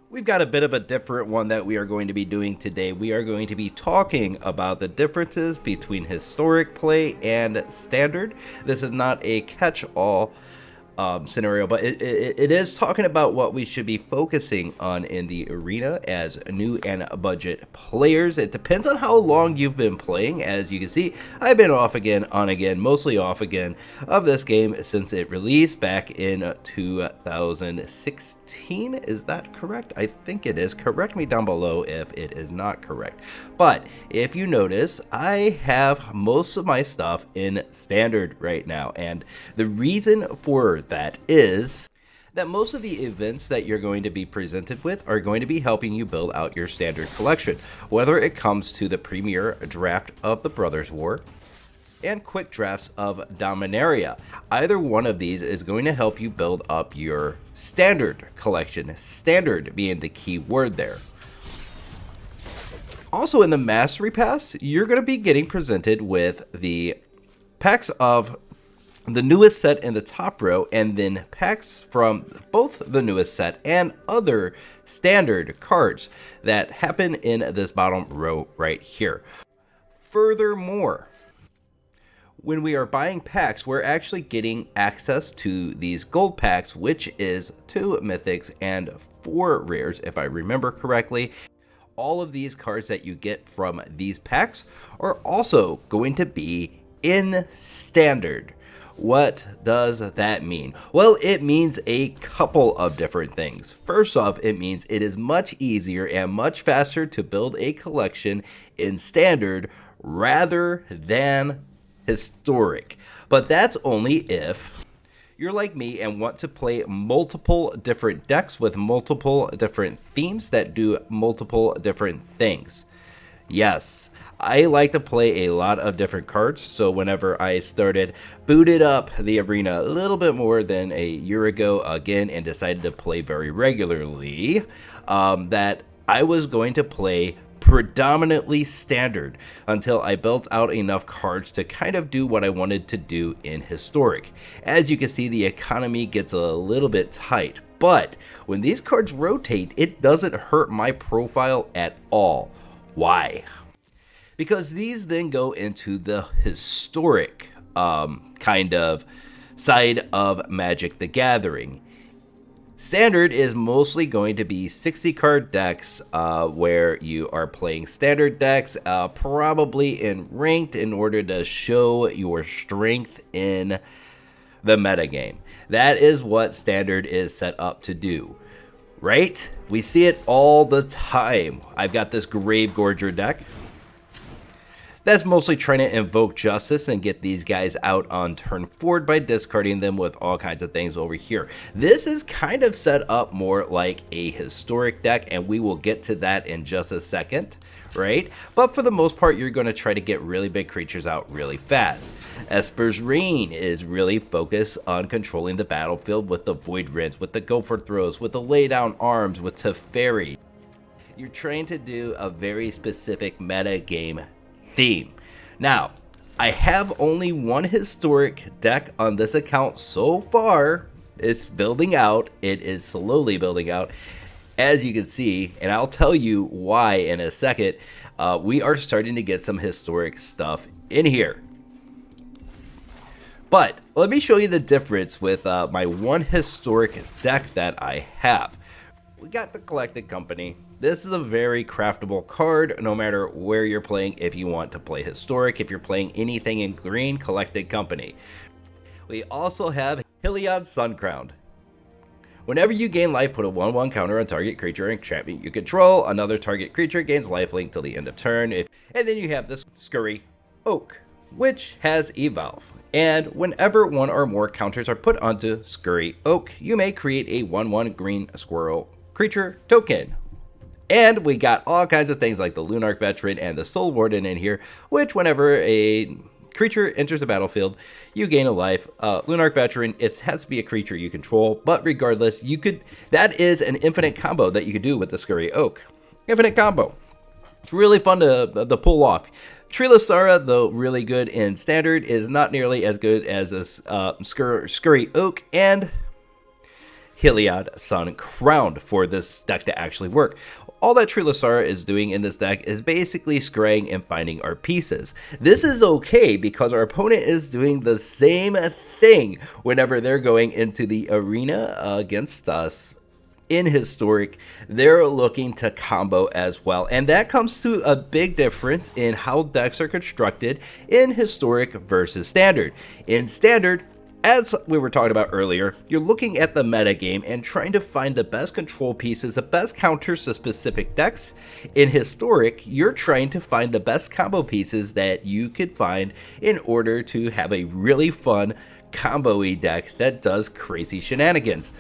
We've got a bit of a different one that we are going to be doing today. We are going to be talking about the differences between historic play and standard. This is not a catch-all scenario, but it is talking about what we should be focusing on in the arena as new and budget players. It depends on how long you've been playing. As you can see, I've been off again, on again, mostly off again of this game since it released back in 2016. Is that correct? I think it is. Correct me down below if it is not correct. But if you notice, I have most of my stuff in standard right now, and the reason for that is that most of the events that you're going to be presented with are going to be helping you build out your standard collection, whether it comes to the premier draft of the Brothers War and quick drafts of Dominaria. Either one of these is going to help you build up your standard collection, standard being the key word there. Also in the Mastery Pass, you're going to be getting presented with the packs of the newest set in the top row, and then packs from both the newest set and other standard cards that happen in this bottom row right here. Furthermore, when we are buying packs, we're actually getting access to these gold packs, which is 2 mythics and 4 rares, if I remember correctly. All of these cards that you get from these packs are also going to be in standard. What does that mean? Well, it means a couple of different things. First off, it means it is much easier and much faster to build a collection in standard rather than historic. But that's only if you're like me and want to play multiple different decks with multiple different themes that do multiple different things. Yes, I like to play a lot of different cards, so whenever I booted up the arena a little bit more than a year ago again and decided to play very regularly, that I was going to play predominantly standard until I built out enough cards to kind of do what I wanted to do in historic. As you can see, the economy gets a little bit tight, but when these cards rotate, it doesn't hurt my profile at all. Why? Because these then go into the historic kind of side of Magic the Gathering. Standard is mostly going to be 60 card decks where you are playing standard decks, probably in ranked in order to show your strength in the metagame. That is what standard is set up to do. Right? We see it all the time. I've got this Grave Gorger deck that's mostly trying to invoke justice and get these guys out on turn forward by discarding them with all kinds of things over here. This is kind of set up more like a historic deck, and we will get to that in just a second, right? But for the most part, you're going to try to get really big creatures out really fast. Esper's Reign is really focused on controlling the battlefield with the Void Rinse, with the Gopher Throws, with the Lay Down Arms, with Teferi. You're trying to do a very specific meta game theme. Now, I have only one historic deck on this account so far. It's building out. It is slowly building out, as you can see, and I'll tell you why in a second. We are starting to get some historic stuff in here. But let me show you the difference with my one historic deck that I have. We got the Collected Company. This is a very craftable card, no matter where you're playing. If you want to play historic, if you're playing anything in green, Collected Company. We also have Heliod Suncrowned. Whenever you gain life, put a 1/1 counter on target creature or enchantment you control. Another target creature gains lifelink till the end of turn. And then you have this Scurry Oak, which has Evolve. And whenever one or more counters are put onto Scurry Oak, you may create a 1/1 green squirrel creature token. And we got all kinds of things like the Lunarch Veteran and the Soul Warden in here, which whenever a creature enters the battlefield, you gain a life. Lunarch Veteran, it has to be a creature you control, but regardless, that is an infinite combo that you could do with the Scurry Oak. Infinite combo. It's really fun to pull off. Trilosara, though really good in standard, is not nearly as good as a Scurry Oak, and Heliod Sun Crowned for this deck to actually work. All that Trilasara is doing in this deck is basically scrying and finding our pieces. This is okay because our opponent is doing the same thing whenever they're going into the arena against us. In Historic, they're looking to combo as well, and that comes to a big difference in how decks are constructed in Historic versus Standard. In Standard, as we were talking about earlier, you're looking at the meta game and trying to find the best control pieces, the best counters to specific decks. In Historic, you're trying to find the best combo pieces that you could find in order to have a really fun combo-y deck that does crazy shenanigans,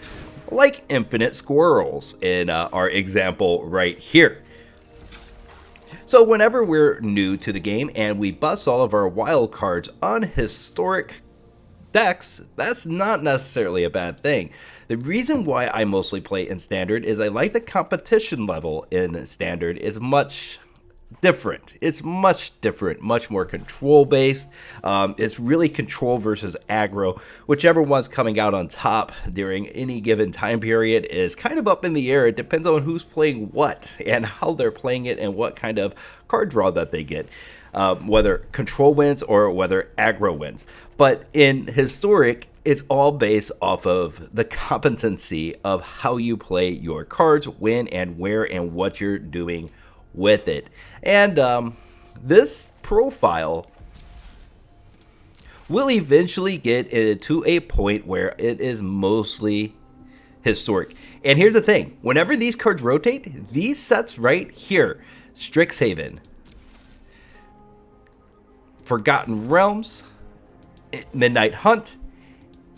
like Infinite Squirrels in our example right here. So whenever we're new to the game and we bust all of our wild cards on Historic decks, that's not necessarily a bad thing. The reason why I mostly play in Standard is I like the competition level in Standard is much different. It's much different, much more control based. It's really control versus aggro. Whichever one's coming out on top during any given time period is kind of up in the air. It depends on who's playing what and how they're playing it and what kind of card draw that they get. Whether control wins or whether aggro wins. But in Historic, it's all based off of the competency of how you play your cards, when and where and what you're doing with it. And this profile will eventually get to a point where it is mostly Historic. And here's the thing, whenever these cards rotate, these sets right here, Strixhaven, Forgotten Realms, Midnight Hunt,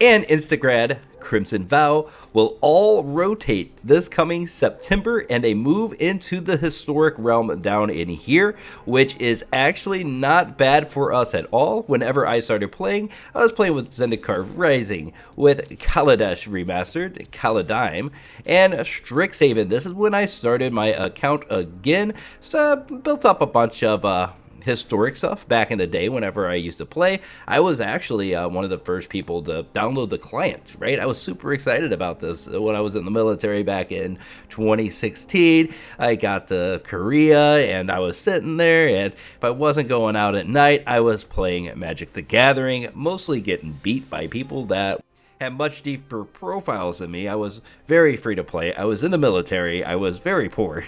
and Instagrad Crimson Vow will all rotate this coming September, and they move into the Historic realm down in here, which is actually not bad for us at all. Whenever I started playing, I was playing with Zendikar Rising, with Kaladesh Remastered, Kaladime, and Strixhaven. This is when I started my account again, so built up a bunch of Historic stuff back in the day. Whenever I used to play, I was actually one of the first people to download the client, right? I was super excited about this when I was in the military back in 2016. I got to Korea and I was sitting there, and if I wasn't going out at night, I was playing Magic the Gathering, mostly getting beat by people that had much deeper profiles than me. I was very free to play. I was in the military. I was very poor.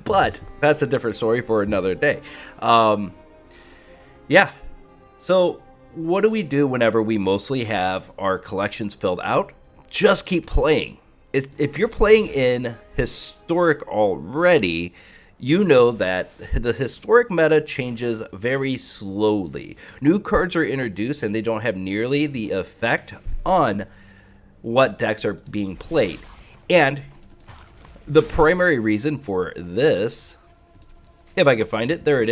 But that's a different story for another day. Yeah. So what do we do whenever we mostly have our collections filled out? Just keep playing. If you're playing in Historic already, you know that the Historic meta changes very slowly. New cards are introduced and they don't have nearly the effect on what decks are being played. And the primary reason for this, if I can find it, there it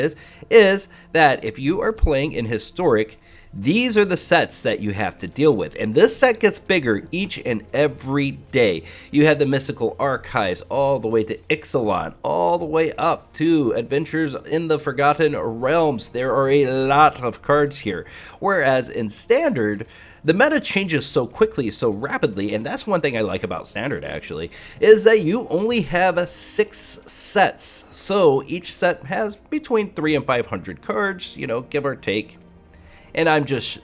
is that if you are playing in Historic, these are the sets that you have to deal with. And this set gets bigger each and every day. You have the Mystical Archives all the way to Ixalan, all the way up to Adventures in the Forgotten Realms. There are a lot of cards here. Whereas in Standard, the meta changes so quickly, so rapidly, and that's one thing I like about Standard, actually, is that you only have 6 sets. So each set has between 300 and 500 cards, you know, give or take. And I'm just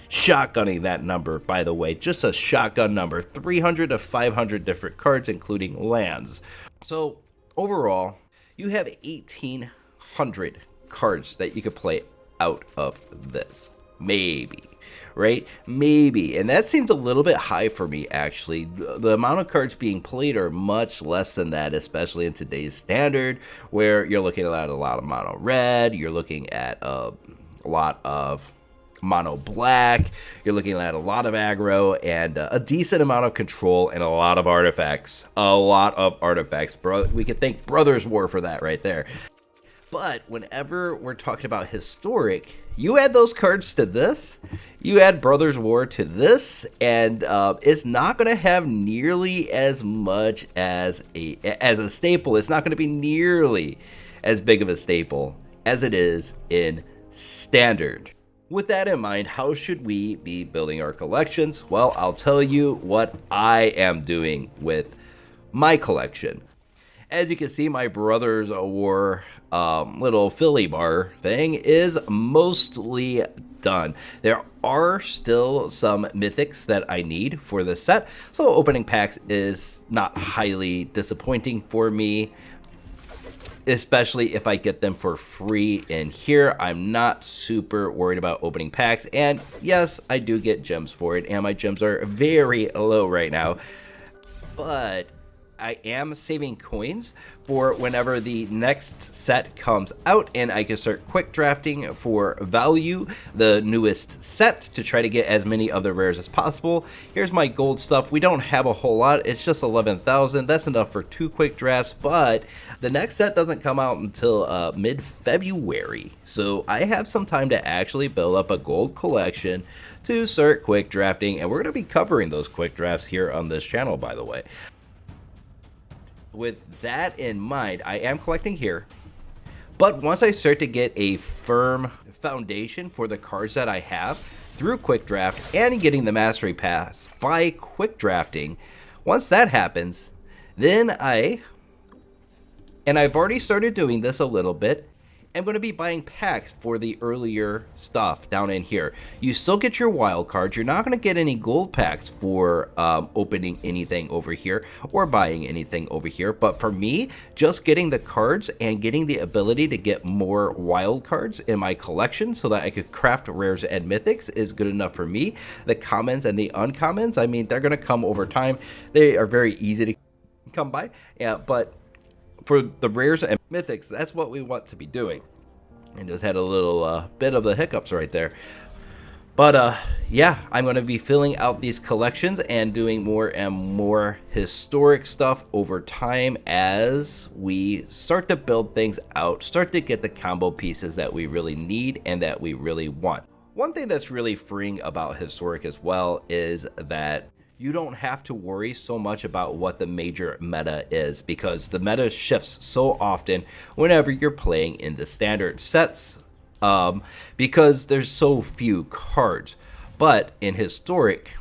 shotgunning that number, by the way, just a shotgun number, 300 to 500 different cards, including lands. So overall, you have 1,800 cards that you could play out of this. Maybe. Right? Maybe. And that seems a little bit high for me, actually. The amount of cards being played are much less than that, especially in today's Standard, where you're looking at a lot of mono red, you're looking at a lot of mono black, you're looking at a lot of aggro, and a decent amount of control, and a lot of artifacts. A lot of artifacts. We could thank Brothers War for that right there. But whenever we're talking about Historic, you add those cards to this, you add Brothers War to this, and it's not going to have nearly as much as a staple. It's not going to be nearly as big of a staple as it is in Standard. With that in mind, how should we be building our collections? Well, I'll tell you what I am doing with my collection. As you can see, my Brothers War little Philly bar thing is mostly done. There are still some mythics that I need for this set, so opening packs is not highly disappointing for me, especially if I get them for free in here. I'm not super worried about opening packs, and yes, I do get gems for it, and my gems are very low right now, but I am saving coins for whenever the next set comes out, and I can start quick drafting for value, the newest set, to try to get as many of the rares as possible. Here's my gold stuff. We don't have a whole lot. It's just 11,000. That's enough for 2 quick drafts, but the next set doesn't come out until mid-February, so I have some time to actually build up a gold collection to start quick drafting, and we're going to be covering those quick drafts here on this channel, by the way. With that in mind, I am collecting here, but once I start to get a firm foundation for the cards that I have through quick draft and getting the mastery pass by quick drafting, once that happens, then I've already started doing this a little bit, I'm going to be buying packs for the earlier stuff down in here. You still get your wild cards. You're not going to get any gold packs for opening anything over here or buying anything over here. But for me, just getting the cards and getting the ability to get more wild cards in my collection so that I could craft rares and mythics is good enough for me. The commons and the uncommons, I mean, they're going to come over time. They are very easy to come by. Yeah, but for the rares and mythics, that's what we want to be doing. And just had a little bit of the hiccups right there. But yeah, I'm going to be filling out these collections and doing more and more historic stuff over time as we start to build things out, start to get the combo pieces that we really need and that we really want. One thing that's really freeing about historic as well is that you don't have to worry so much about what the major meta is, because the meta shifts so often whenever you're playing in the standard sets, because there's so few cards. But in historic,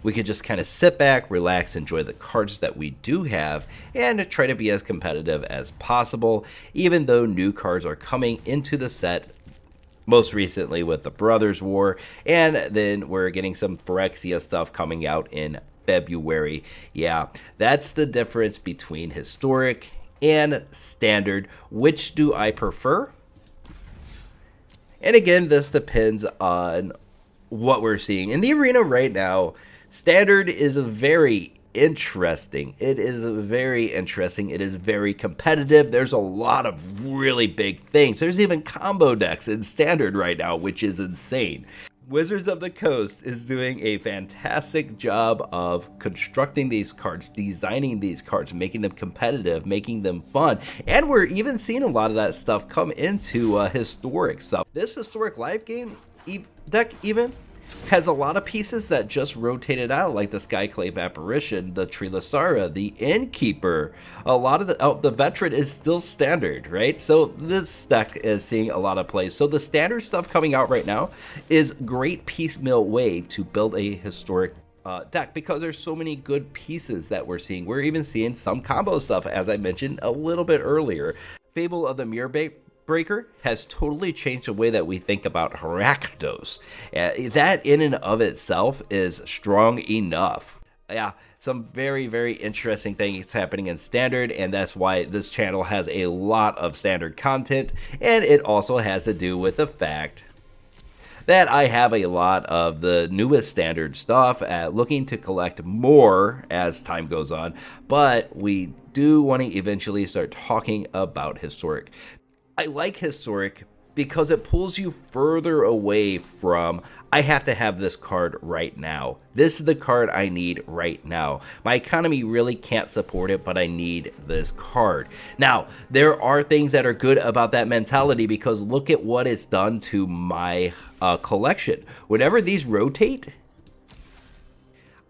we can just kind of sit back, relax, enjoy the cards that we do have, and try to be as competitive as possible, even though new cards are coming into the set. Most recently with the Brothers War, and then we're getting some Phyrexia stuff coming out in February. Yeah, that's the difference between historic and standard. Which do I prefer? And again, this depends on what we're seeing. In the arena right now, standard is very interesting. It is very interesting. It is very competitive. There's a lot of really big things. There's even combo decks in standard right now, which is insane. Wizards of the Coast is doing a fantastic job of constructing these cards, designing these cards, making them competitive, making them fun, and we're even seeing a lot of that stuff come into historic stuff. This historic live game deck even has a lot of pieces that just rotated out, like the Skyclave Apparition, the Trilasara, the Innkeeper. A lot of the Veteran is still standard, right? So this deck is seeing a lot of plays. So the standard stuff coming out right now is great piecemeal way to build a historic deck, because there's so many good pieces that we're seeing. We're even seeing some combo stuff, as I mentioned a little bit earlier. Fable of the Mirror Breaker has totally changed the way that we think about Rakdos. That in and of itself is strong enough. Yeah, some very, very interesting things happening in standard, and that's why this channel has a lot of standard content, and it also has to do with the fact that I have a lot of the newest standard stuff, looking to collect more as time goes on, but we do want to eventually start talking about historic. I like historic because it pulls you further away from, I have to have this card right now. This is the card I need right now. My economy really can't support it, but I need this card. Now, there are things that are good about that mentality, because look at what it's done to my collection. Whenever these rotate,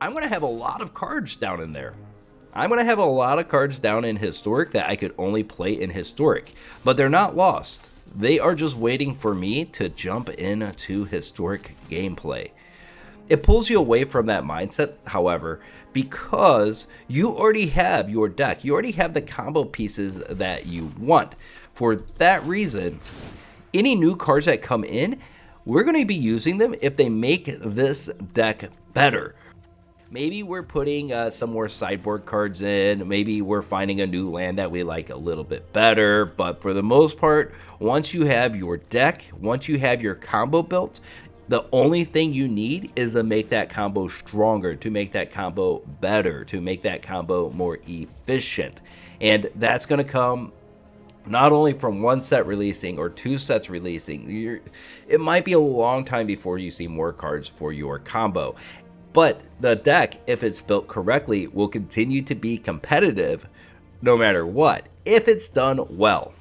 I'm going to have a lot of cards down in there. I'm going to have a lot of cards down in historic that I could only play in historic, but they're not lost. They are just waiting for me to jump into historic gameplay. It pulls you away from that mindset, however, because you already have your deck. You already have the combo pieces that you want. For that reason, any new cards that come in, we're going to be using them if they make this deck better. Maybe we're putting some more sideboard cards in. Maybe we're finding a new land that we like a little bit better. But for the most part, once you have your deck, once you have your combo built, the only thing you need is to make that combo stronger, to make that combo better, to make that combo more efficient. And that's going to come not only from one set releasing or two sets releasing. It might be a long time before you see more cards for your combo. But the deck, if it's built correctly, will continue to be competitive no matter what, if it's done well.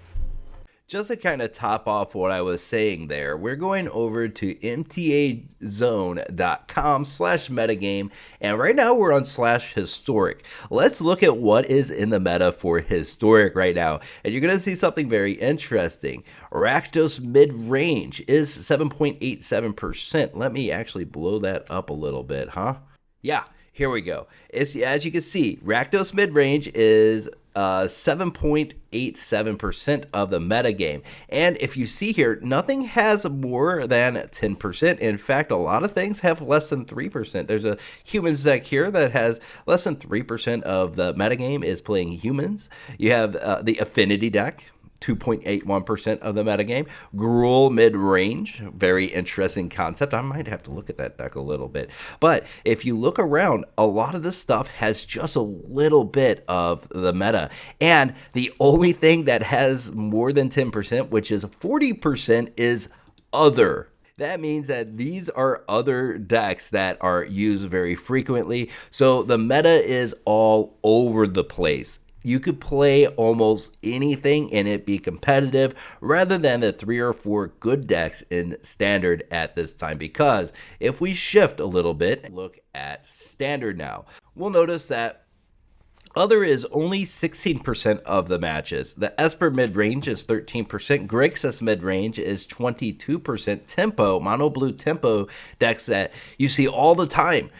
Just to kind of top off what I was saying there, we're going over to mtazone.com/metagame, and right now we're on /historic. Let's look at what is in the meta for historic right now, and you're going to see something very interesting. Rakdos mid-range is 7.87%. Let me actually blow that up a little bit, huh? Yeah, here we go. As you can see, Rakdos mid-range is 7.87% of the metagame. And if you see here, nothing has more than 10%. In fact, a lot of things have less than 3%. There's a humans deck here that has less than 3% of the metagame is playing humans. You have the affinity deck, 2.81% of the metagame. Gruul mid-range, very interesting concept. I might have to look at that deck a little bit. But if you look around, a lot of this stuff has just a little bit of the meta. And the only thing that has more than 10%, which is 40%, is other. That means that these are other decks that are used very frequently. So the meta is all over the place. You could play almost anything and it be competitive rather than the 3 or 4 good decks in standard at this time. Because if we shift a little bit, look at standard now, we'll notice that other is only 16% of the matches. The Esper mid-range is 13%. Grixis mid-range is 22%. Tempo, mono blue tempo decks that you see all the time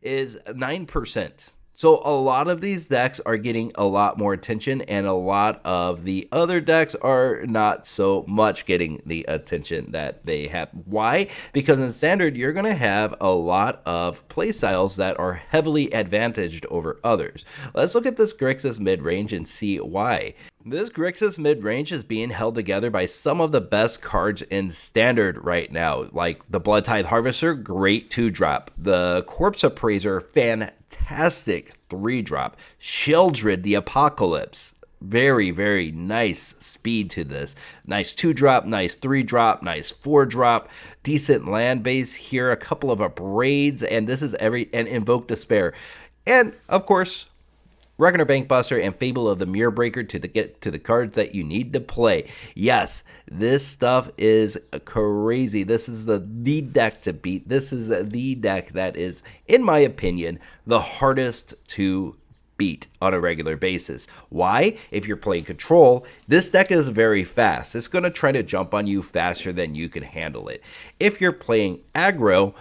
is 9%. So a lot of these decks are getting a lot more attention, and a lot of the other decks are not so much getting the attention that they have. Why? Because in standard, you're going to have a lot of playstyles that are heavily advantaged over others. Let's look at this Grixis mid-range and see why. This Grixis mid-range is being held together by some of the best cards in standard right now, like the Blood Tithe Harvester, great 2-drop. The Corpse Appraiser, fantastic 3-drop. Sheldred the Apocalypse, very, very nice speed to this. Nice 2-drop, nice 3-drop, nice 4-drop. Decent land base here, a couple of upgrades, and this is and Invoke Despair. And, of course, Reckoner Bankbuster and Fable of the Mirror Breaker to get to the cards that you need to play. Yes, this stuff is crazy. This is the deck to beat. This is the deck that is, in my opinion, the hardest to beat on a regular basis. Why? If you're playing control, this deck is very fast. It's going to try to jump on you faster than you can handle it. If you're playing aggro,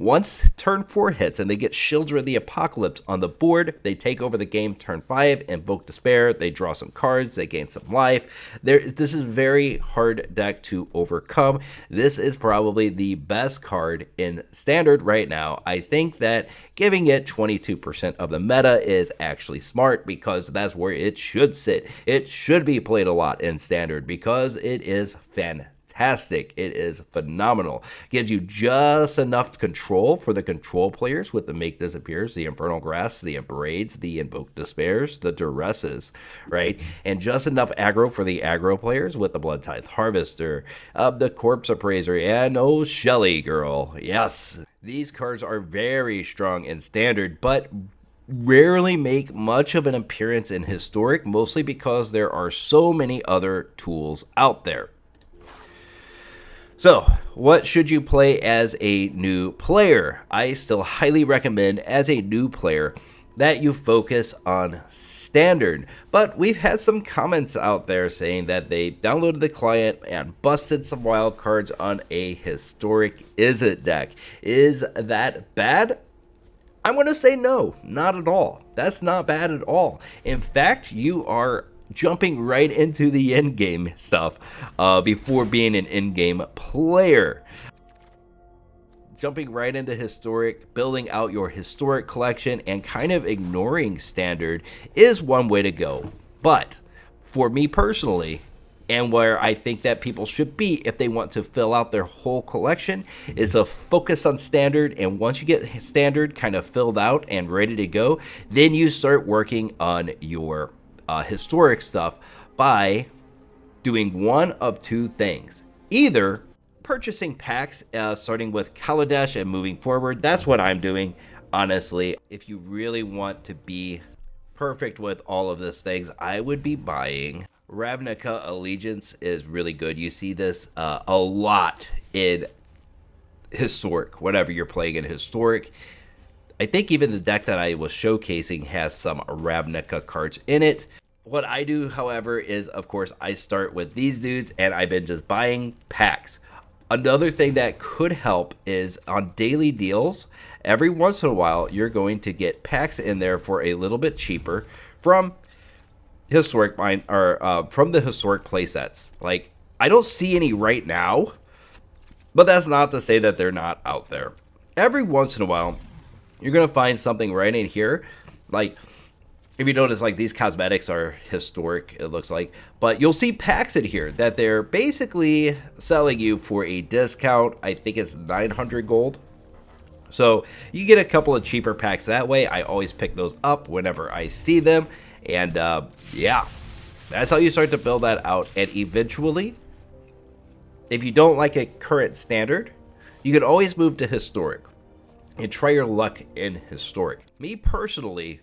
once turn 4 hits and they get Sheldred the Apocalypse on the board, they take over the game. Turn 5, Invoke Despair, they draw some cards, they gain some life. This is very hard deck to overcome. This is probably the best card in standard right now. I think that giving it 22% of the meta is actually smart because that's where it should sit. It should be played a lot in standard because it is fantastic. It is phenomenal. Gives you just enough control for the control players with the Make Disappears, the Infernal Grasp, the Abrades, the Invoke Despairs, the Duresses, right? And just enough aggro for the aggro players with the Blood Tithe Harvester, the Corpse Appraiser, and oh, Shelly Girl. Yes, these cards are very strong in standard, but rarely make much of an appearance in historic, mostly because there are so many other tools out there. So, what should you play as a new player? I still highly recommend, as a new player, that you focus on standard. But we've had some comments out there saying that they downloaded the client and busted some wildcards on a historic Izzet deck. Is that bad? I'm going to say no, not at all. That's not bad at all. In fact, you are jumping right into the in-game stuff before being an in-game player. Jumping right into historic, building out your historic collection, and kind of ignoring standard is one way to go. But for me personally, and where I think that people should be if they want to fill out their whole collection, is a focus on standard. And once you get standard kind of filled out and ready to go, then you start working on your historic stuff by doing one of two things. Either purchasing packs starting with Kaladesh and moving forward. That's what I'm doing, honestly. If you really want to be perfect with all of these things, I would be buying Ravnica Allegiance. Is really good. You see this a lot in historic, whenever you're playing in historic. I think even the deck that I was showcasing has some Ravnica cards in it. What I do, however, is, of course, I start with these dudes, and I've been just buying packs. Another thing that could help is on daily deals, every once in a while, you're going to get packs in there for a little bit cheaper from historic from the historic playsets. Like, I don't see any right now, but that's not to say that they're not out there. Every once in a while, you're gonna find something right in here. Like, if you notice, like, these cosmetics are historic, it looks like, but you'll see packs in here that they're basically selling you for a discount. I think it's 900 gold. So you get a couple of cheaper packs that way. I always pick those up whenever I see them. And yeah, that's how you start to build that out. And eventually, if you don't like a current standard, you can always move to historic and try your luck in historic. Me personally,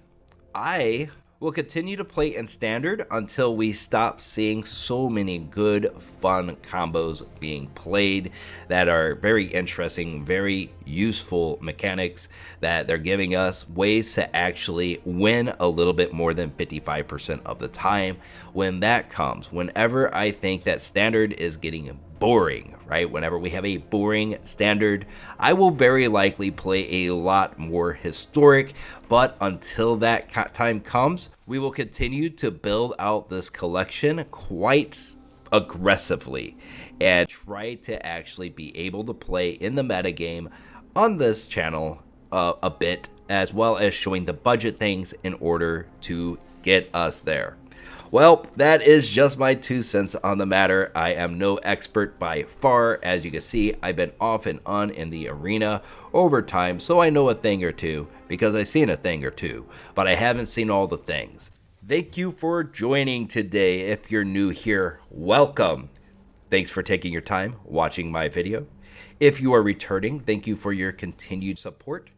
I will continue to play in standard until we stop seeing so many good, fun combos being played that are very interesting, very useful mechanics that they're giving us, ways to actually win a little bit more than 55% of the time. When that comes, whenever I think that standard is getting boring, right? Whenever we have a boring standard, I will very likely play a lot more historic. But until that time comes, we will continue to build out this collection quite aggressively and try to actually be able to play in the metagame on this channel a bit, as well as showing the budget things in order to get us there. Well, that is just my 2 cents on the matter. I am no expert by far. As you can see, I've been off and on in the arena over time, so I know a thing or two because I've seen a thing or two, but I haven't seen all the things. Thank you for joining today. If you're new here, welcome. Thanks for taking your time watching my video. If you are returning, thank you for your continued support.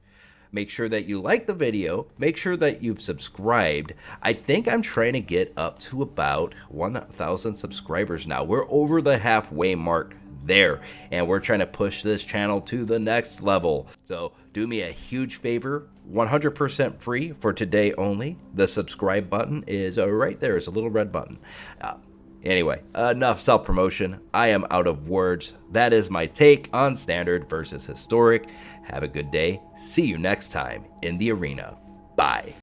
Make sure that you like the video. Make sure that you've subscribed. I think I'm trying to get up to about 1,000 subscribers now. We're over the halfway mark there, and we're trying to push this channel to the next level. So do me a huge favor, 100% free for today only. The subscribe button is right there. It's a little red button. Anyway, enough self-promotion. I am out of words. That is my take on standard versus historic. Have a good day. See you next time in the arena. Bye.